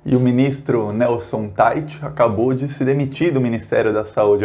E o ministro Nelson Tait acabou de se demitir do Ministério da Saúde.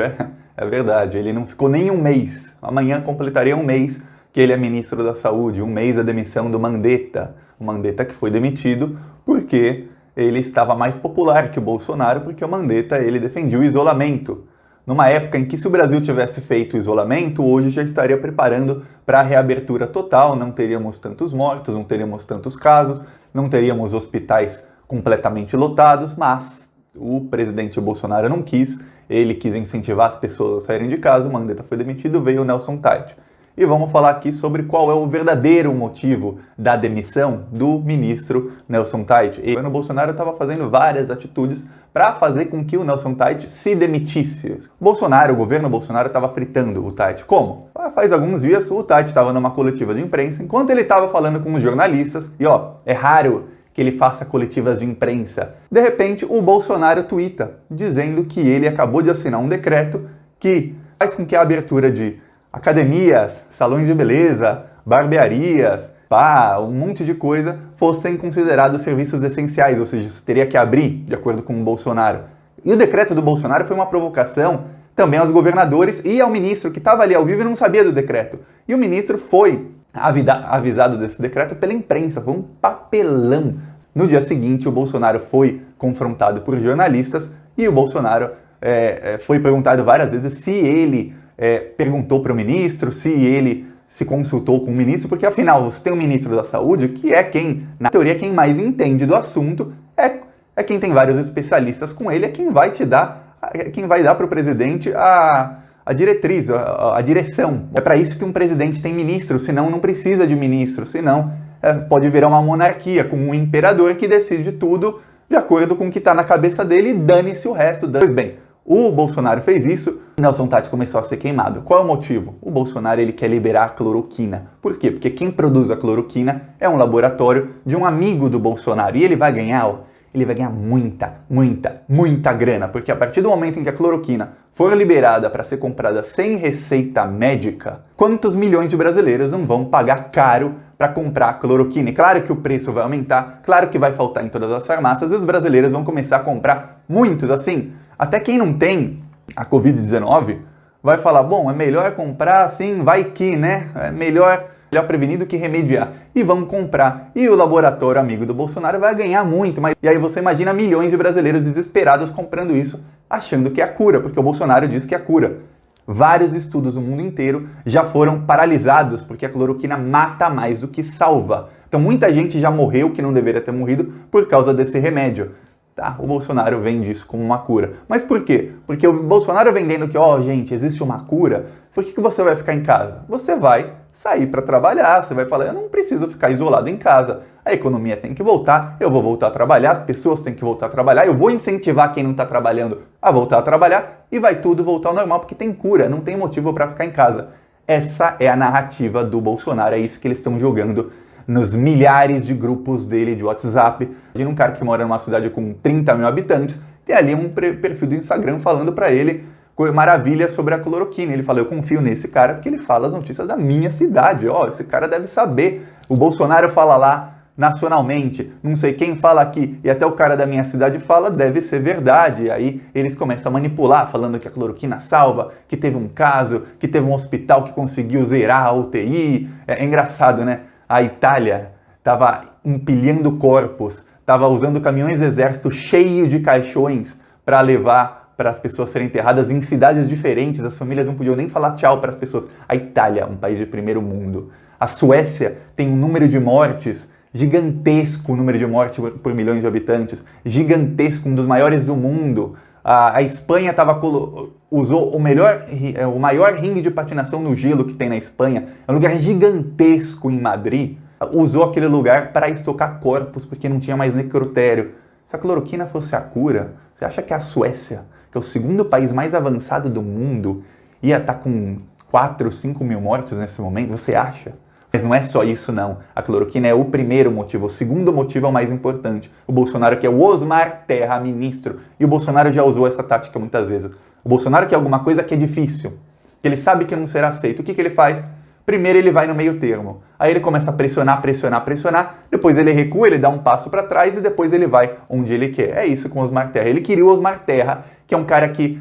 É verdade, ele não ficou nem um mês. Amanhã completaria um mês que ele é ministro da Saúde, um mês da demissão do Mandetta. O Mandetta que foi demitido porque ele estava mais popular que o Bolsonaro, porque o Mandetta ele defendia o isolamento. Numa época em que, se o Brasil tivesse feito o isolamento, hoje já estaria preparando para a reabertura total, não teríamos tantos mortos, não teríamos tantos casos, não teríamos hospitais completamente lotados, mas o presidente Bolsonaro não quis, ele quis incentivar as pessoas a saírem de casa, o Mandetta foi demitido, veio o Nelson Tait. E vamos falar aqui sobre qual é o verdadeiro motivo da demissão do ministro Nelson Tait. E o Bolsonaro estava fazendo várias atitudes para fazer com que o Nelson Tait se demitisse. O governo Bolsonaro estava fritando o Tait. Como? Faz alguns dias o Tait estava numa coletiva de imprensa, enquanto ele estava falando com os jornalistas, e é raro que ele faça coletivas de imprensa. De repente, o Bolsonaro tuita, dizendo que ele acabou de assinar um decreto que faz com que a abertura de academias, salões de beleza, barbearias, spa, um monte de coisa, fossem considerados serviços essenciais, ou seja, isso teria que abrir, de acordo com o Bolsonaro. E o decreto do Bolsonaro foi uma provocação também aos governadores e ao ministro, que estava ali ao vivo e não sabia do decreto. E o ministro foi avisado desse decreto pela imprensa, foi um papelão. No dia seguinte, o Bolsonaro foi confrontado por jornalistas e o Bolsonaro foi perguntado várias vezes se ele perguntou para o ministro, se ele se consultou com o ministro, porque afinal você tem um ministro da Saúde que é quem, na teoria, quem mais entende do assunto, é quem tem vários especialistas com ele, é quem vai dar para o presidente a diretriz, a direção. É para isso que um presidente tem ministro, senão não precisa de ministro, senão pode virar uma monarquia, com um imperador que decide tudo de acordo com o que está na cabeça dele e dane-se o resto. Pois bem, o Bolsonaro fez isso, Nelson Tait começou a ser queimado. Qual é o motivo? O Bolsonaro ele quer liberar a cloroquina. Por quê? Porque quem produz a cloroquina é um laboratório de um amigo do Bolsonaro. E ele vai ganhar, muita grana. Porque a partir do momento em que a cloroquina for liberada para ser comprada sem receita médica, quantos milhões de brasileiros não vão pagar caro para comprar a cloroquina? E claro que o preço vai aumentar, claro que vai faltar em todas as farmácias e os brasileiros vão começar a comprar muitos, assim. Até quem não tem a Covid-19 vai falar, bom, é melhor comprar assim, vai que, né? É melhor prevenir do que remediar. E vão comprar. E o laboratório amigo do Bolsonaro vai ganhar muito. E aí você imagina milhões de brasileiros desesperados comprando isso, achando que é a cura, porque o Bolsonaro diz que é a cura. Vários estudos no mundo inteiro já foram paralisados, porque a cloroquina mata mais do que salva. Então muita gente já morreu que não deveria ter morrido por causa desse remédio. Tá, o Bolsonaro vende isso como uma cura. Mas por quê? Porque o Bolsonaro vendendo que, gente, existe uma cura, por que você vai ficar em casa? Você vai sair para trabalhar, você vai falar, eu não preciso ficar isolado em casa, a economia tem que voltar, eu vou voltar a trabalhar, as pessoas têm que voltar a trabalhar, eu vou incentivar quem não está trabalhando a voltar a trabalhar e vai tudo voltar ao normal, porque tem cura, não tem motivo para ficar em casa. Essa é a narrativa do Bolsonaro, é isso que eles estão jogando nos milhares de grupos dele de WhatsApp. Imagina um cara que mora numa cidade com 30 mil habitantes, tem ali um perfil do Instagram falando para ele maravilhas sobre a cloroquina. Ele fala, eu confio nesse cara porque ele fala as notícias da minha cidade. Esse cara deve saber. O Bolsonaro fala lá nacionalmente, não sei quem fala aqui, e até o cara da minha cidade fala, deve ser verdade. E aí eles começam a manipular, falando que a cloroquina salva, que teve um caso, que teve um hospital que conseguiu zerar a UTI. É engraçado, né? A Itália estava empilhando corpos, estava usando caminhões do exército cheios de caixões para levar para as pessoas serem enterradas em cidades diferentes. As famílias não podiam nem falar tchau para as pessoas. A Itália, um país de primeiro mundo. A Suécia tem um número de mortes gigantesco, número de mortes por milhões de habitantes, gigantesco, um dos maiores do mundo. A Espanha usou o maior ringue de patinação no gelo que tem na Espanha. É um lugar gigantesco em Madrid. Usou aquele lugar para estocar corpos, porque não tinha mais necrotério. Se a cloroquina fosse a cura, você acha que a Suécia, que é o segundo país mais avançado do mundo, ia estar com 4, 5 mil mortos nesse momento? Você acha? Mas não é só isso, não. A cloroquina é o primeiro motivo. O segundo motivo é o mais importante. O Bolsonaro quer o Osmar Terra ministro. E o Bolsonaro já usou essa tática muitas vezes. O Bolsonaro quer alguma coisa que é difícil, que ele sabe que não será aceito. O que ele faz? Primeiro ele vai no meio termo. Aí ele começa a pressionar, pressionar, pressionar. Depois ele recua, ele dá um passo para trás e depois ele vai onde ele quer. É isso com o Osmar Terra. Ele queria o Osmar Terra, que é um cara que...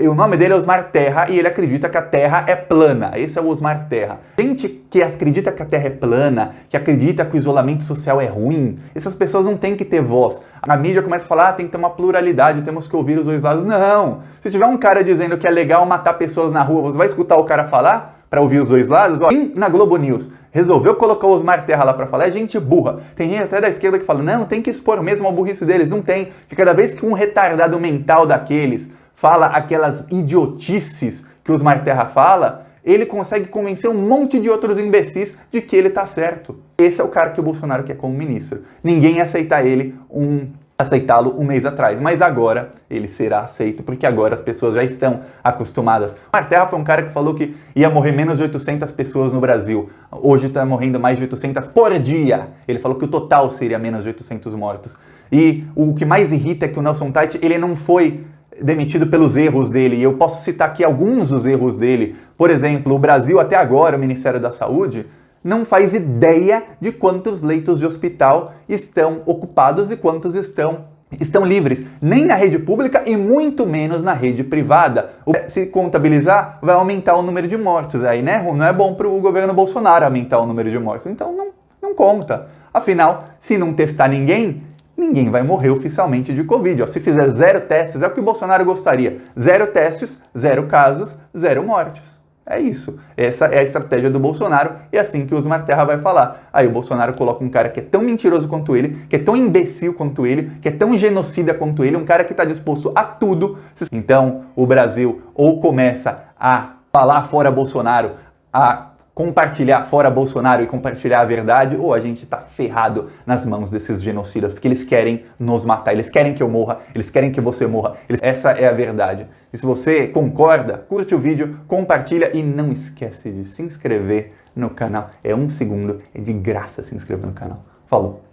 O nome dele é Osmar Terra e ele acredita que a Terra é plana. Esse é o Osmar Terra. Gente que acredita que a Terra é plana, que acredita que o isolamento social é ruim, essas pessoas não têm que ter voz. A mídia começa a falar, tem que ter uma pluralidade, temos que ouvir os dois lados. Não! Se tiver um cara dizendo que é legal matar pessoas na rua, você vai escutar o cara falar para ouvir os dois lados? Ó, na Globo News resolveu colocar o Osmar Terra lá para falar, é gente burra. Tem gente até da esquerda que fala, não, tem que expor mesmo a burrice deles. Não tem. Porque cada vez que um retardado mental daqueles fala aquelas idiotices que o Osmar Terra fala, ele consegue convencer um monte de outros imbecis de que ele tá certo. Esse é o cara que o Bolsonaro quer como ministro. Ninguém ia aceitar aceitá-lo um mês atrás, mas agora ele será aceito, porque agora as pessoas já estão acostumadas. Osmar Terra foi um cara que falou que ia morrer menos de 800 pessoas no Brasil. Hoje está morrendo mais de 800 por dia. Ele falou que o total seria menos de 800 mortos. E o que mais irrita é que o Nelson Teich, ele não foi demitido pelos erros dele. E eu posso citar aqui alguns dos erros dele. Por exemplo, o Brasil até agora, o Ministério da Saúde, não faz ideia de quantos leitos de hospital estão ocupados e quantos estão livres. Nem na rede pública e muito menos na rede privada. Se contabilizar, vai aumentar o número de mortos. Aí, né? Não é bom para o governo Bolsonaro aumentar o número de mortos. Então não conta. Afinal, se não testar ninguém vai morrer oficialmente de Covid. Ó, se fizer 0 testes, é o que o Bolsonaro gostaria. 0 testes, 0 casos, 0 mortes. É isso. Essa é a estratégia do Bolsonaro e é assim que o Osmar Terra vai falar. Aí o Bolsonaro coloca um cara que é tão mentiroso quanto ele, que é tão imbecil quanto ele, que é tão genocida quanto ele, um cara que está disposto a tudo. Então o Brasil ou começa a falar fora Bolsonaro, a compartilhar fora Bolsonaro e compartilhar a verdade, ou a gente tá ferrado nas mãos desses genocidas, porque eles querem nos matar, eles querem que eu morra, eles querem que você morra. Essa é a verdade. E se você concorda, curte o vídeo, compartilha e não esquece de se inscrever no canal. É 1 segundo, é de graça se inscrever no canal. Falou!